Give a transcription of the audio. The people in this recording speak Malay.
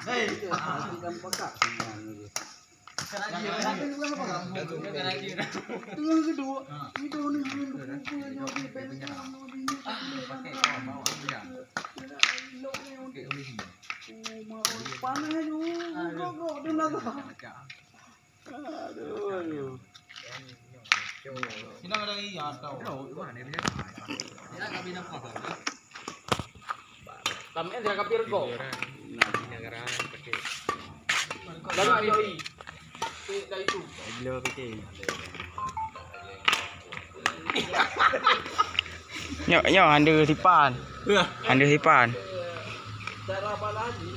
Tidak peka. Yang kedua, itu nih panas aduh. Sino ada lagi atau? Kami ada kapir kok. Lalu ayo i. Kita itu. Beliau fikir. Nyok anda tipan. Anda tipan. Cara apa lagi?